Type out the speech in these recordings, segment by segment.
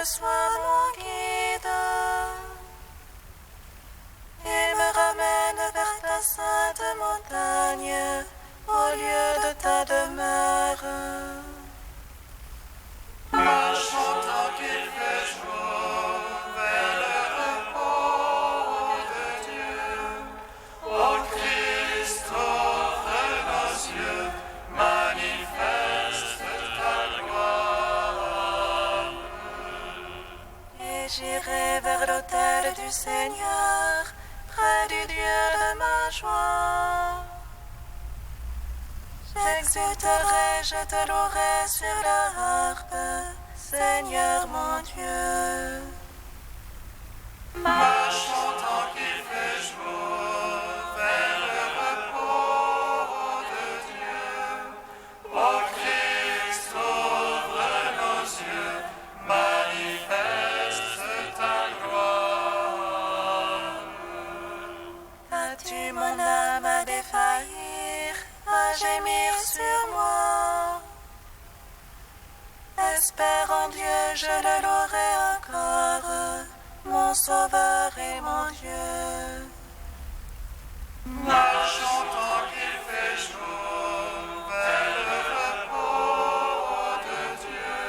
sois mon guide et me ramène vers ta sainte montagne, au lieu de ta demeure. Marchons tant qu'il fait jour vers le repos de Dieu. Ô Christ, ouvre nos yeux, manifeste ta gloire. Et j'irai vers l'autel du Seigneur, près du Dieu de ma joie. J'exulterai, je te louerai sur la harpe, Seigneur mon Dieu. Marchons tant qu'il fait jour vers le repos de Dieu. Ô Christ, ouvre nos yeux, manifeste ta gloire. As-tu mon âme à défaillir, à gémir sur moi? Espère en Dieu, je le louerai encore, mon Sauveur et mon Dieu. Marchons tant qu'il fait jour vers le repos de Dieu.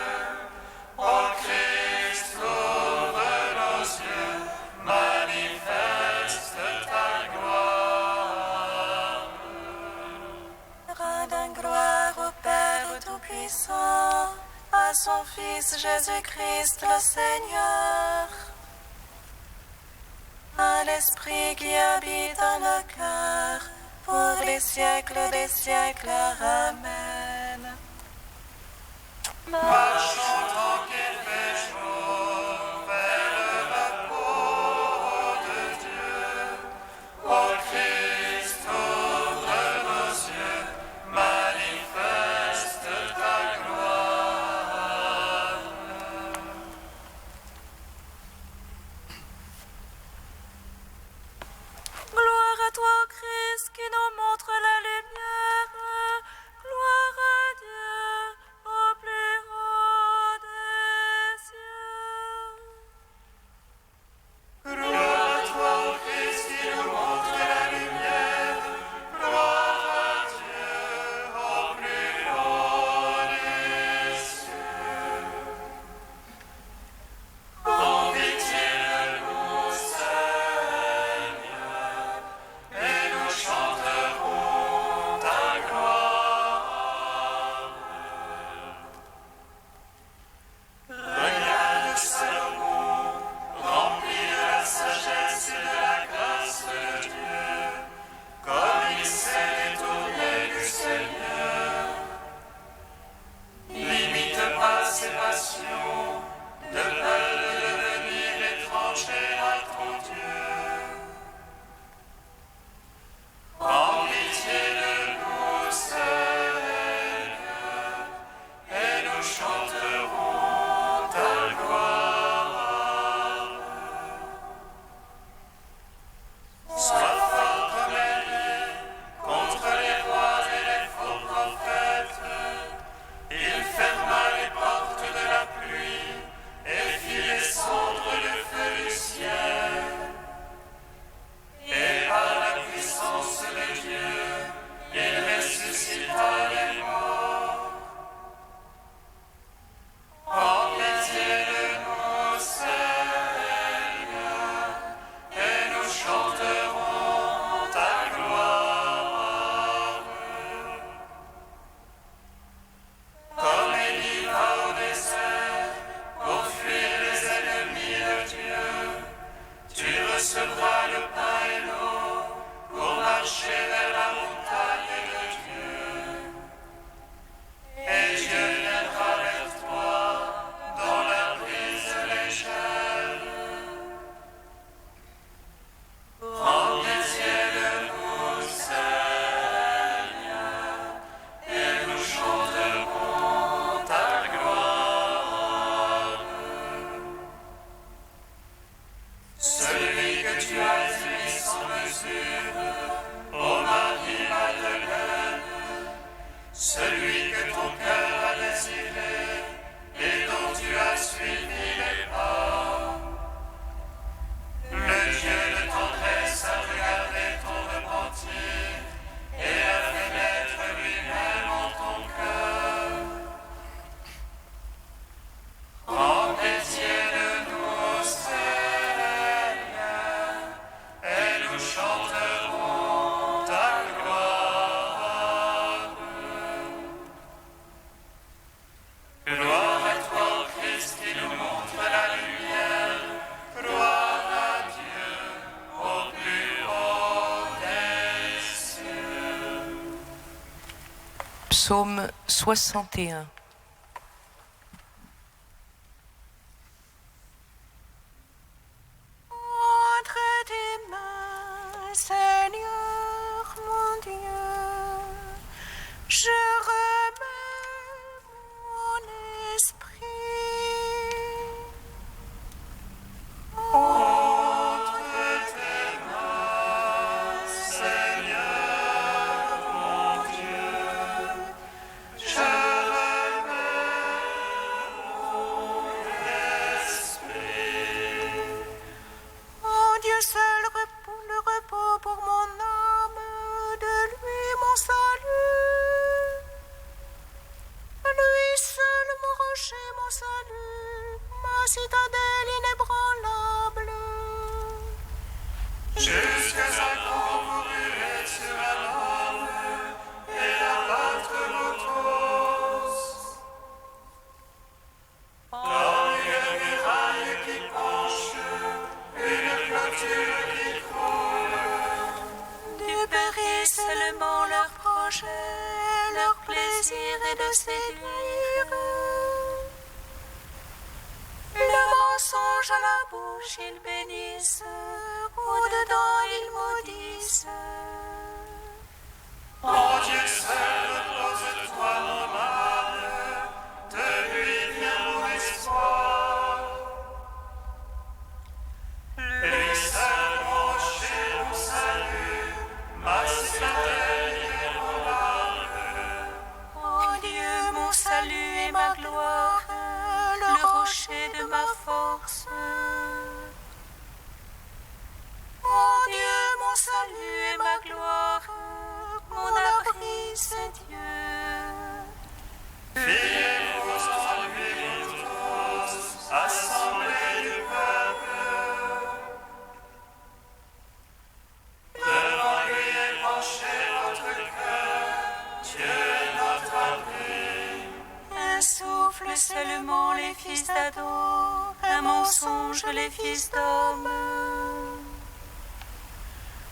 Ô Christ, ouvre nos yeux, manifeste ta gloire. Rendons gloire au Père Tout-Puissant, à son Fils Jésus-Christ le Seigneur, à l'Esprit qui habite dans nos cœurs, pour les siècles des siècles. Amen. Marchons tant qu'il fait jour vers le repos de Dieu. Ô Christ, ouvre nos yeux, manifeste ta gloire. Gloire à toi, Christ, qui nous montre la lumière. Gloire à Dieu au plus haut. Psaume 61. Entre tes mains, Seigneur mon Dieu, je remets mon esprit. Entre tes mains, Seigneur mon Dieu, je remets mon esprit. Oh Dieu seul, le repos pour mon âme, de lui mon salut. Lui seul mon rocher, mon salut, ma citadelle inébranlable. Jusqu'à quand vous ruez sur la lame et abattre l'autos. Comme une muraille qui penche, une clôture qui croule. Tu péris seulement leurs projets, leur plaisir est de séduire. Le mensonge à la bouche, ils bénissent, au-dedans ils maudissent. Ô Dieu seul, repose-toi mon âme, de lui vient mon espoir. Lui seul mon rocher, mon salut, ma citadelle inébranlable. Ô Dieu, mon salut et ma gloire, le rocher de ma force. Ô Dieu, mon salut et ma gloire, mon abri, c'est Dieu. Fiez-vous en lui tous, assemblée du peuple. Devant lui est penché votre cœur, Dieu est notre abri. Un souffle seulement les fils d'Adam, un mensonge les fils d'hommes.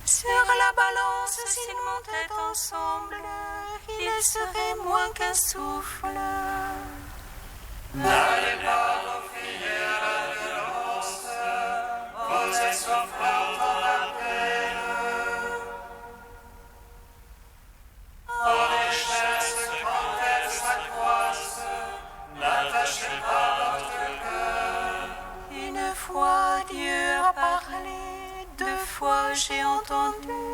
Sur la balance, s'ils montaient ensemble, ils seraient moins qu'un souffle. N'allez pas vous fier à la violence, vos essouffleurs dans la peine. Aux richesses, quand elles s'accroissent, n'attachez pas votre cœur. Une fois Dieu a parlé, deux fois j'ai entendu.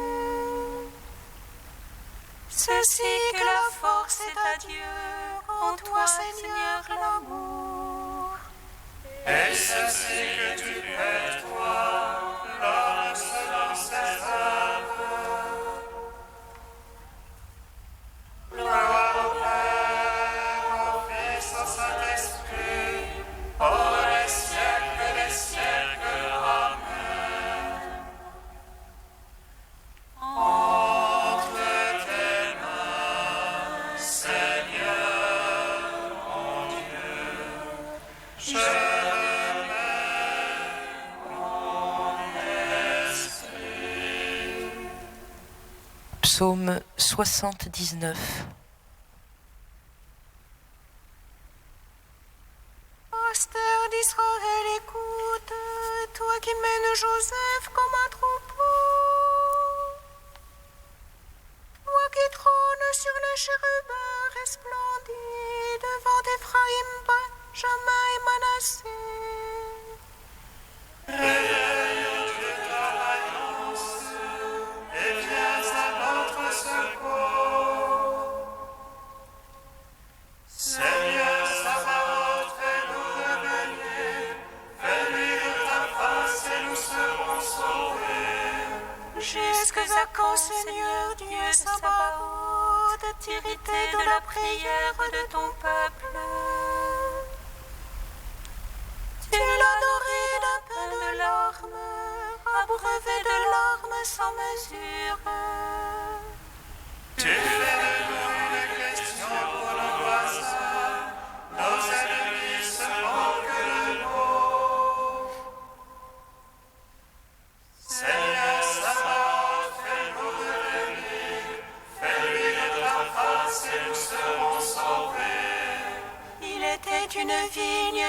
Ceci que la force est à Dieu, en toi Seigneur l'amour. Et ceci que tu fais, toi, l'homme selon ses œuvres. Gloire au Père, au Fils, au Saint-Esprit, pour les siècles des siècles. Amen. Entre tes mains, Seigneur mon Dieu, je remets mon esprit. Psaume 79. Pasteur d'Israël, écoute, toi qui mènes Joseph comme un troupeau. Toi qui trônes sur les chérubins resplendis devant Éphraïm, Benjamin et Manassé. Réveille de ta vaillance et viens à notre secours. Seigneur Sabaoth, fais-nous revenir, fais luire ta face et nous serons sauvés. Jusqu'à quand, Seigneur Dieu Sabaoth, t'irriter de la prière de ton peuple? Tu l'as nourri d'un pain de larmes, abreuvé de larmes sans mesure. Tu fais de nous une question pour nos voisins, nos ennemis se moquent de nous. Seigneur Sabaoth, fais-nous revenir, fais luire ta face et nous serons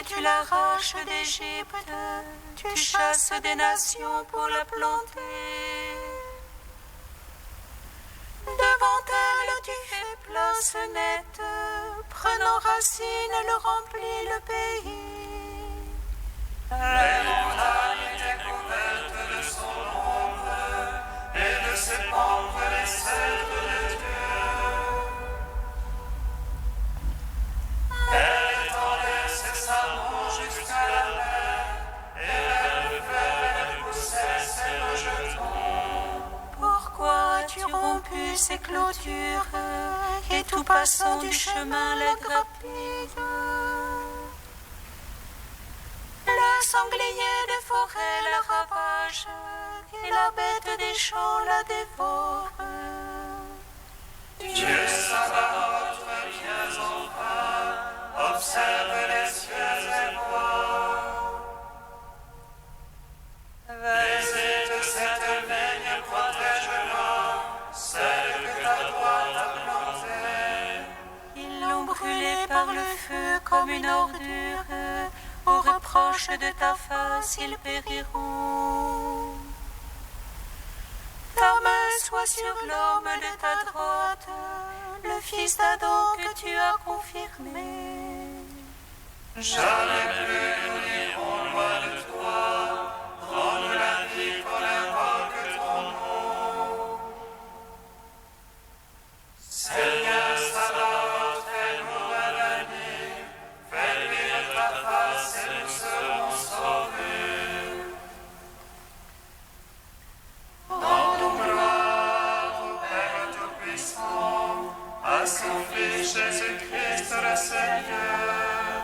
tu l'arraches d'Égypte, tu chasses des nations pour la planter. Devant elle, tu fais place nette, prenant racine, elle remplit le pays. Les montagnes étaient couvertes de son ombre, et de ses membres les cèdres de Dieu. Elle étendait ses salons jusqu'à la mer, et elle poussait ses rejetons. Pourquoi as-tu rompu ces clôtures, et tout passant du chemin la grappille? Le sanglier des forêts la ravage, et la bête des champs la dévore. Dieu Sabaoth vient enfin, observe les cieux et voit. Baiser de cette vigne protège-la, celle que ta droite a plantée. Ils l'ont brûlée par le feu comme une ordure, au reproche de ta face ils périront. Ta main soit sur l'homme de ta droite, le fils d'Adam que tu as confirmé. Jamais plus nous n'irons loin de toi, rends-nous la vie qu'on invoque ton nom. Seigneur Sabaoth, fais-nous revenir, fais luire ta face et nous serons sauvés. Rendons gloire au Père Tout-Puissant, à son Fils Jésus-Christ le Seigneur.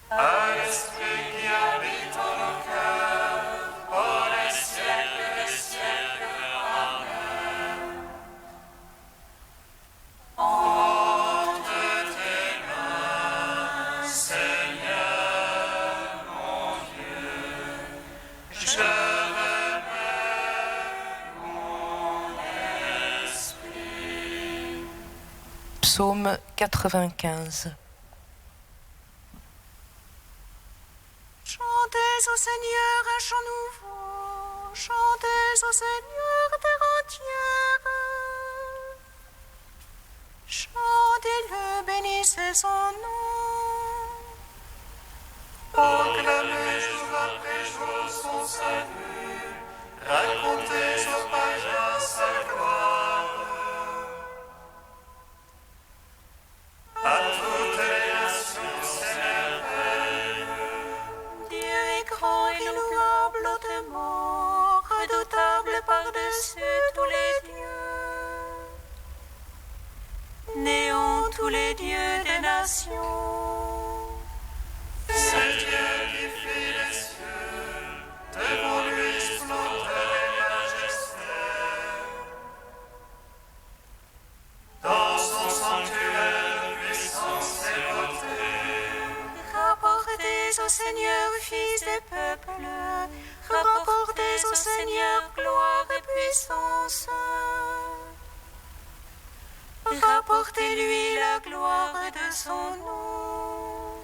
À l'Esprit qui habite en nos cœurs, pour les siècles des siècles. Amen. Honte tes mains, Seigneur, mon Dieu, je remets mon esprit. Psaume 95. Chantez au Seigneur un chant nouveau, chantez au Seigneur terre entière. Chantez-le, bénissez son nom. Proclamez jour après jour son salut, racontez aux païens sa gloire. À toutes les nations ses merveilles. Dieu est grand et louable hautement, redoutable par-dessus tous les dieux. Néant tous les dieux des nations. C'est Dieu qui fit les cieux, devant lui splendeur et majesté. Dans son sanctuaire, puissance et beauté. Rapportez au Seigneur, fils des peuples, rapportez au Seigneur gloire et puissance. Rapportez-lui la gloire de son nom.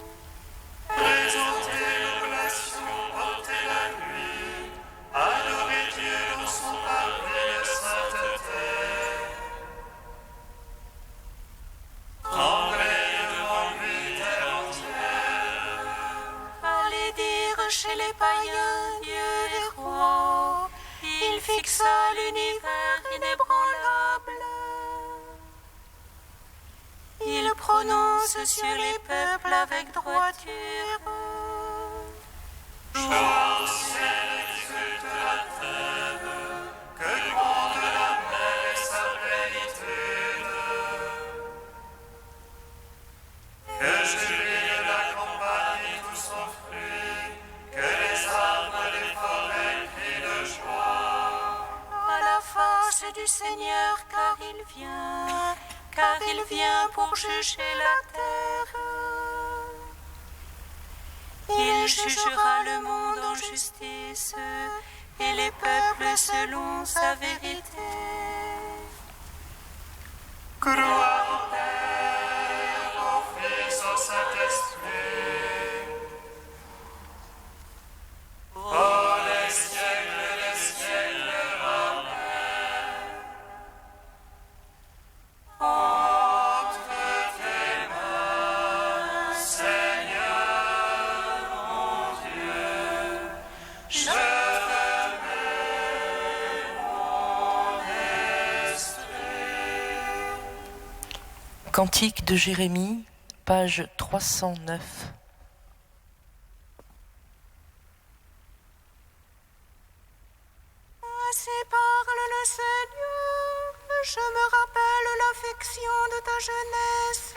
Présentez l'oblation, portez la nuit, adorez Dieu dans son parvis de sainteté. Tremblez devant lui, terre entière. Allez dire chez les païens, Dieu est roi. Il fixa l'univers inébranlable. Il prononce sur les peuples avec droiture. Joie au ciel exulte la terre, que gronde la mer et sa plénitude. Que jubile la campagne tout son fruit, que les arbres des forêts crient de joie. À la face du Seigneur, car il vient pour juger la terre. Il jugera le monde en justice et les peuples selon sa vérité. Gloire au Père, au Fils, au Saint Cantique de Jérémie, page 309. Ainsi parle le Seigneur, je me rappelle l'affection de ta jeunesse,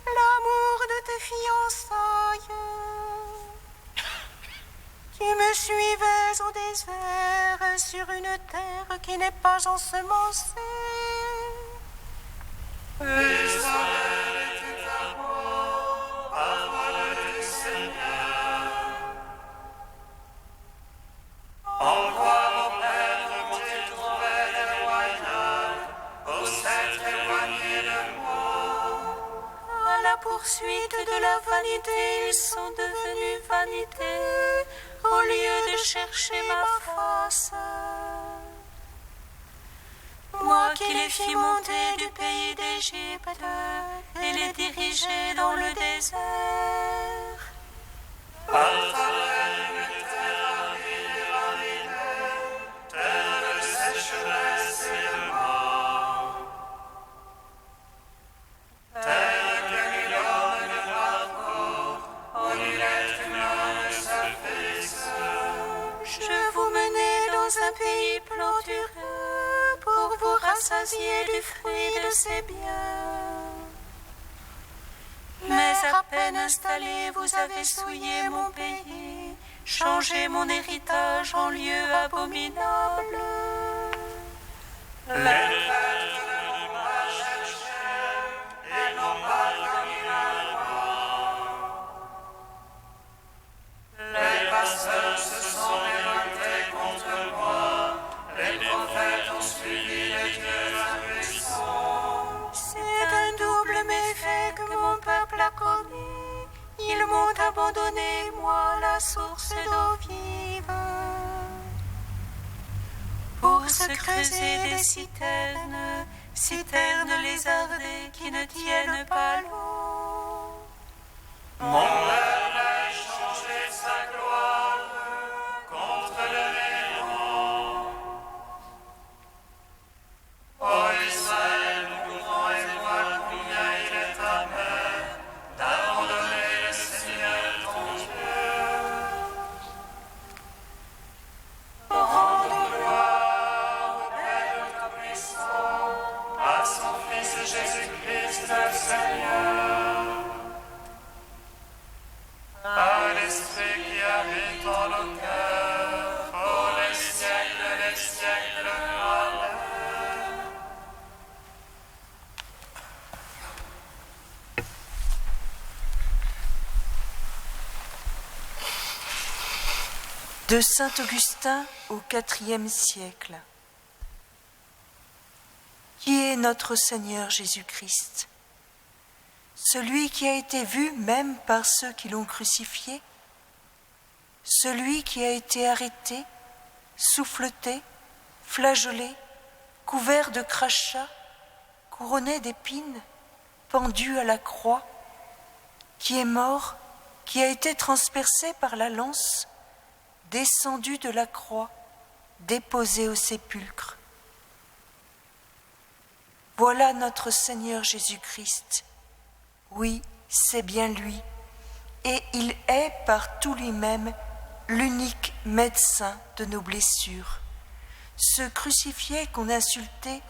l'amour de tes fiançailles. Tu me suivais au désert sur une terre qui n'est pas ensemencée. Israël était à moi, parole du Seigneur. En quoi vos pères m'ont-ils trouvé déloyal, pour s'être éloignés de moi? À la poursuite de la vanité, ils sont devenus vanité, au lieu de chercher ma face. Moi qui les fis monter du pays d'Égypte et les diriger dans le désert. Par ta main, une terre aride et aridée, terre de sécheresse et de mort. Terre que nul homme ne parcourt, où nul être humain ne se fixe. Je vous menai dans un pays plantureux pour vous rassasier du fruit de ses biens. Mais à peine installé, vous avez souillé mon pays, changé mon héritage en lieu abominable. Les prêtres ne m'ont pas cherché, et n'ont pas connu ma loi. Les pasteurs se sont révoltés contre moi, les prophètes ont suivi les dieux impuissants. C'est un double méfait que mon peuple a commis. Ils m'ont abandonné, moi, la source d'eau vive. Pour se creuser des citernes, citernes lézardées qui ne tiennent pas l'eau. Mon peuple a échangé sa gloire contre le néant. Ô Israël, nous pouvons et voir combien il est amer d'abandonner le Seigneur ton Dieu. Rendons gloire au Père Tout-Puissant, à son Fils Jésus-Christ le Seigneur. Par l'Esprit qui habite en nos cœurs, pour les siècles des siècles. Amen. De saint Augustin au IVe siècle. Qui est notre Seigneur Jésus-Christ? Celui qui a été vu même par ceux qui l'ont crucifié, celui qui a été arrêté, souffleté, flageolé, couvert de crachats, couronné d'épines, pendu à la croix, qui est mort, qui a été transpercé par la lance, descendu de la croix, déposé au sépulcre. Voilà notre Seigneur Jésus-Christ. Oui, c'est bien lui, et il est par tout lui-même l'unique médecin de nos blessures, ce crucifié qu'on insultait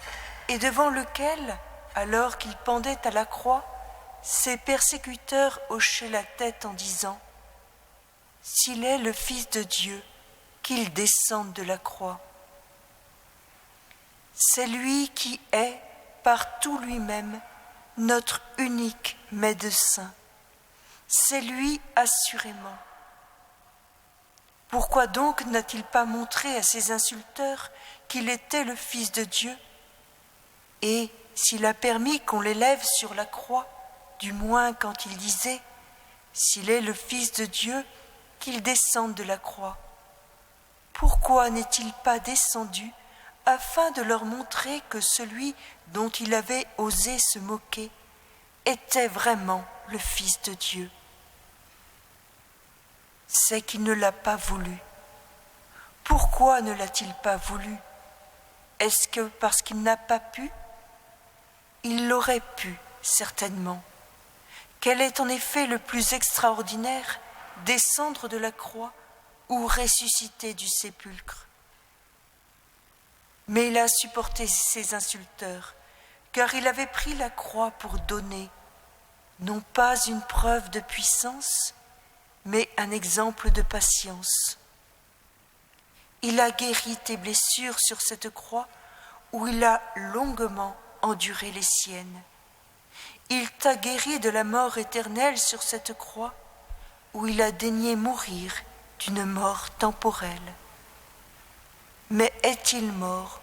et devant lequel, alors qu'il pendait à la croix, ses persécuteurs hochaient la tête en disant « S'il est le Fils de Dieu, qu'il descende de la croix. » C'est lui qui est, par tout lui-même, notre unique médecin. C'est lui assurément. Pourquoi donc n'a-t-il pas montré à ses insulteurs qu'il était le Fils de Dieu? Et s'il a permis qu'on l'élève sur la croix, du moins quand il disait « S'il est le Fils de Dieu, qu'il descende de la croix », pourquoi n'est-il pas descendu afin de leur montrer que celui dont il avait osé se moquer était vraiment le Fils de Dieu? C'est qu'il ne l'a pas voulu. Pourquoi ne l'a-t-il pas voulu? Est-ce que parce qu'il n'a pas pu? Il l'aurait pu certainement. Quel est en effet le plus extraordinaire, descendre de la croix ou ressusciter du sépulcre? Mais il a supporté ses insulteurs, car il avait pris la croix pour donner, non pas une preuve de puissance, mais un exemple de patience. Il a guéri tes blessures sur cette croix où il a longuement enduré les siennes. Il t'a guéri de la mort éternelle sur cette croix où il a daigné mourir d'une mort temporelle. Mais est-il mort,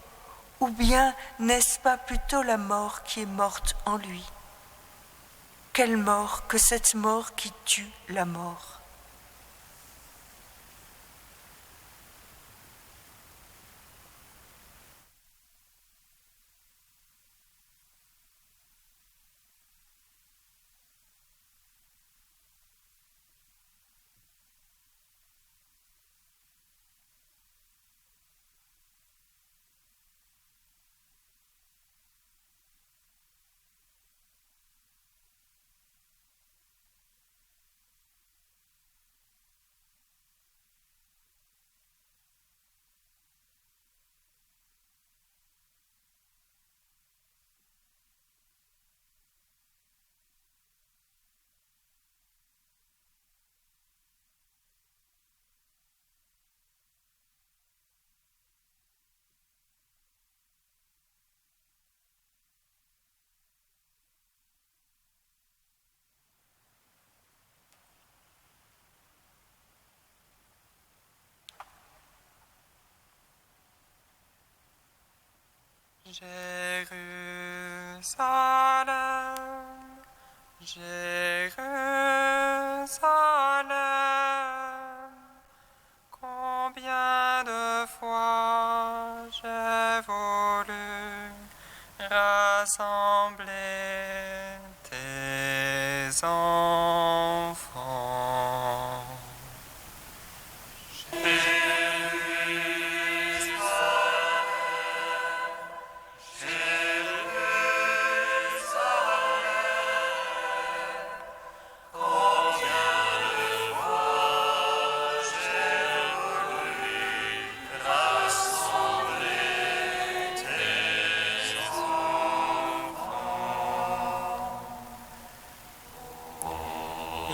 ou bien n'est-ce pas plutôt la mort qui est morte en lui? Quelle mort que cette mort qui tue la mort! Jérusalem, Jérusalem, combien de fois j'ai voulu rassembler tes enfants.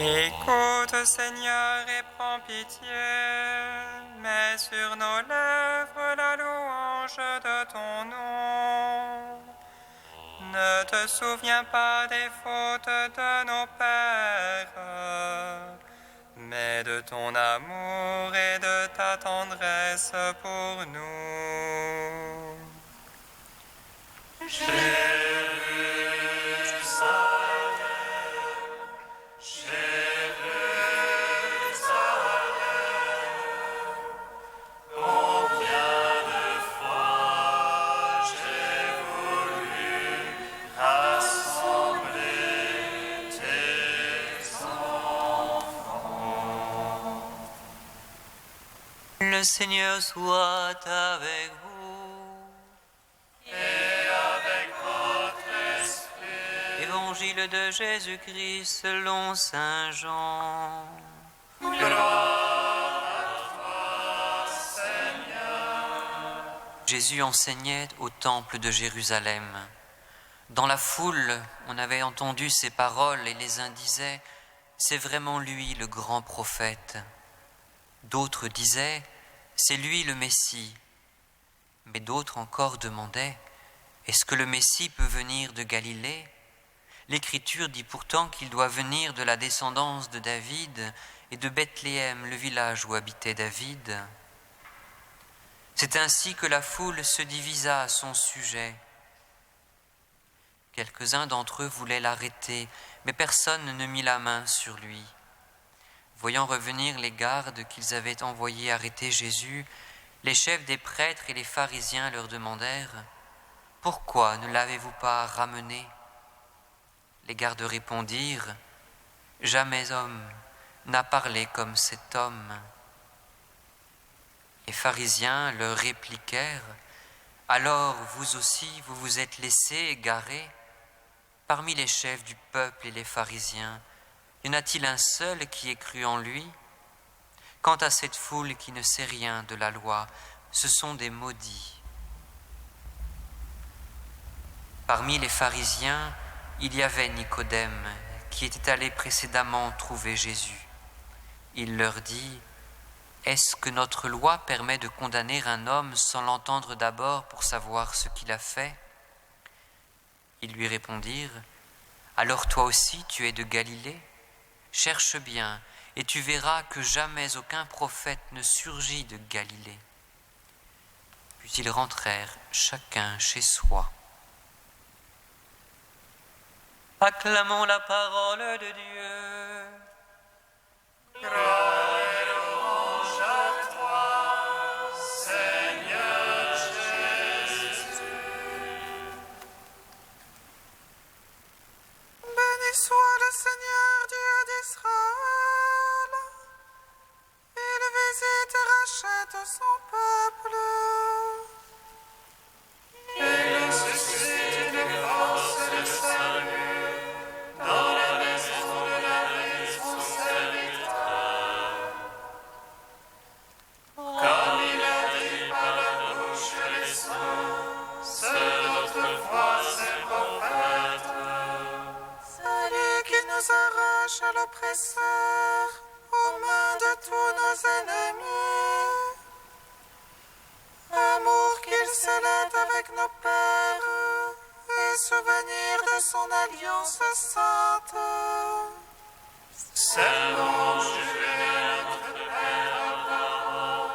Écoute, Seigneur, et prends pitié, mets sur nos lèvres la louange de ton nom. Ne te souviens pas des fautes de nos pères, mais de ton amour et de ta tendresse pour nous. Le Seigneur soit avec vous. Et avec votre esprit. Évangile de Jésus-Christ selon saint Jean. Gloire à toi, Seigneur. Jésus enseignait au temple de Jérusalem. Dans la foule, on avait entendu ces paroles et les uns disaient « C'est vraiment lui le grand prophète ». D'autres disaient « C'est lui le Messie ». Mais d'autres encore demandaient « Est-ce que le Messie peut venir de Galilée ? L'Écriture dit pourtant qu'il doit venir de la descendance de David et de Bethléem, le village où habitait David. » C'est ainsi que la foule se divisa à son sujet. Quelques-uns d'entre eux voulaient l'arrêter, mais personne ne mit la main sur lui. Voyant revenir les gardes qu'ils avaient envoyés arrêter Jésus, les chefs des prêtres et les pharisiens leur demandèrent « Pourquoi ne l'avez-vous pas ramené ?» Les gardes répondirent « Jamais homme n'a parlé comme cet homme. » Les pharisiens leur répliquèrent « Alors vous aussi vous vous êtes laissés égarer ? Parmi les chefs du peuple et les pharisiens, y en a-t-il un seul qui ait cru en lui? Quant à cette foule qui ne sait rien de la loi, ce sont des maudits. Parmi les pharisiens, il y avait Nicodème, qui était allé précédemment trouver Jésus. Il leur dit: est-ce que notre loi permet de condamner un homme sans l'entendre d'abord pour savoir ce qu'il a fait? Ils lui répondirent: alors toi aussi tu es de Galilée? Cherche bien, et tu verras que jamais aucun prophète ne surgit de Galilée. Puis ils rentrèrent chacun chez soi. Acclamons la parole de Dieu. Soit le Seigneur Dieu d'Israël, il visite et rachète son peuple. Il suscite une force de salut dans la maison de David, son serviteur. Comme il a dit par la bouche des saints, seul autrefois ses prophètes. Qui nous arrache à l'oppresseur, aux mains de tous nos ennemis. Amour qu'il scellait avec nos pères, et souvenir de son alliance sainte. Seulement jurer notre Père Abraham,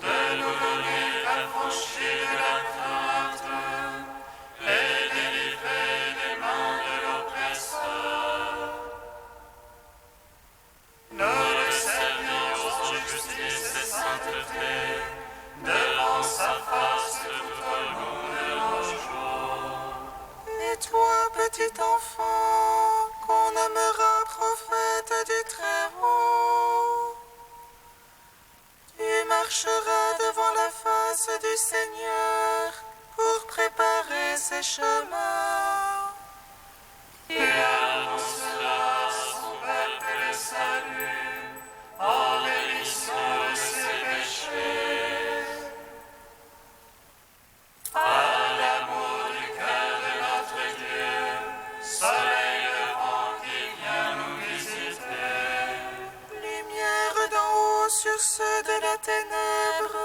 de nous donner affranchis de la crainte et délivrés des mains de l'oppresseur. Nous le servions en justice et sainteté, devant sa face tout au long de nos jours. Et toi, petit enfant, qu'on nommera prophète du Très-Haut, tu marcheras devant la face du Seigneur pour préparer ses chemins. Il annoncera à son peuple le salut, en rémission de ses péchés. Par l'amour du cœur de notre Dieu, soleil levant qui vient nous visiter. Lumière d'en haut sur ceux de la ténèbre,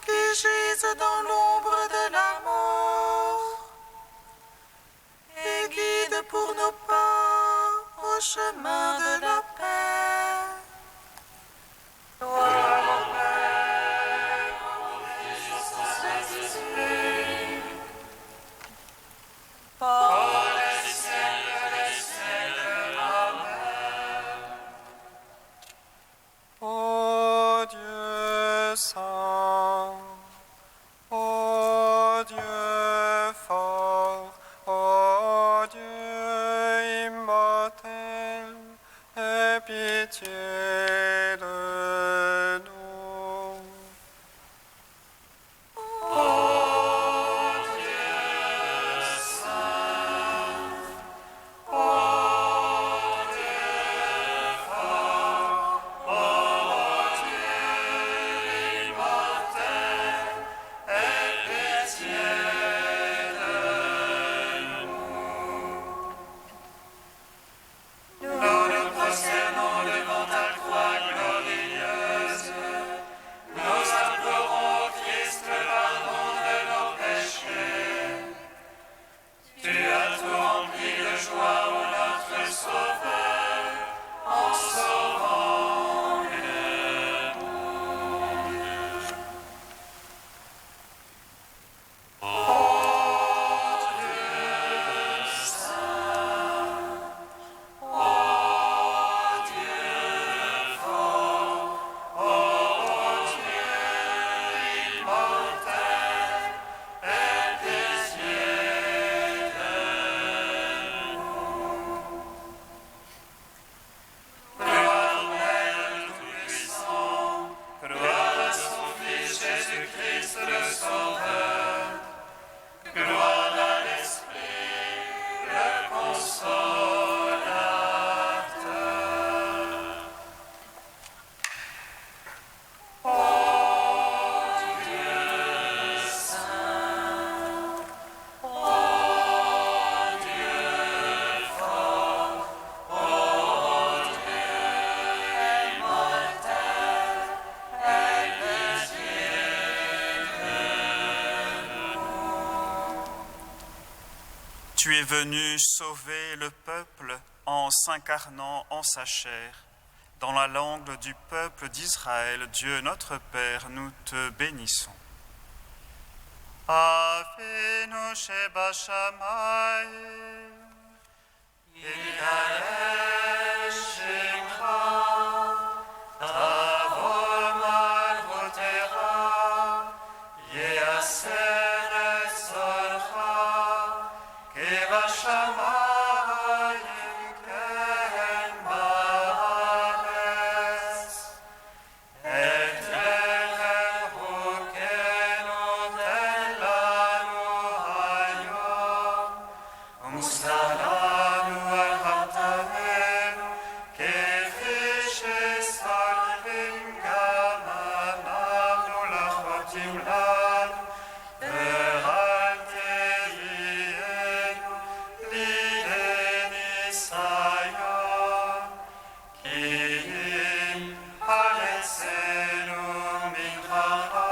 qui gisent dans l'ombre de la mort. Et guide pour nos pas au chemin de la paix. Gloire au Père, au Fils, au Saint-Esprit, Pour les siècles des siècles. Amen. ô Dieu saint, ô Dieu fort, ô Dieu immortel, aie pitié de nous. Nous nous prosternons devant ta croix glorieuse. Tu es venu sauver le peuple en s'incarnant en sa chair. Dans la langue du peuple d'Israël, Dieu notre Père, nous te bénissons. Avinu Shebashamayim, Yigdaleh Shemcha, Tavo Malchutera, Yeaser Etzorcha, Kevashamayim ken ba'aretz, Et lechem chukenu ten lanu hayom, Umsar lanu al chatameinu, Kefi shesalchim gam anachnu lachotim lanu, Ve'al te'yenu li'en Isayon, Ki im haletzenu minchacha.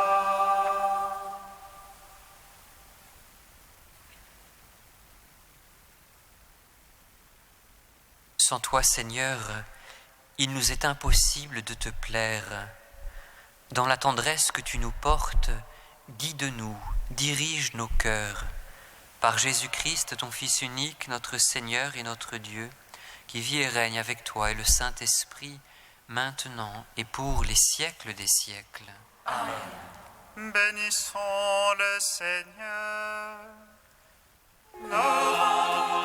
Sans toi, Seigneur, il nous est impossible de te plaire. Dans la tendresse que tu nous portes, guide-nous, dirige nos cœurs. Par Jésus-Christ, ton Fils unique, notre Seigneur et notre Dieu, qui vit et règne avec toi et le Saint-Esprit, maintenant et pour les siècles des siècles. Bénissons le Seigneur. Nous rendons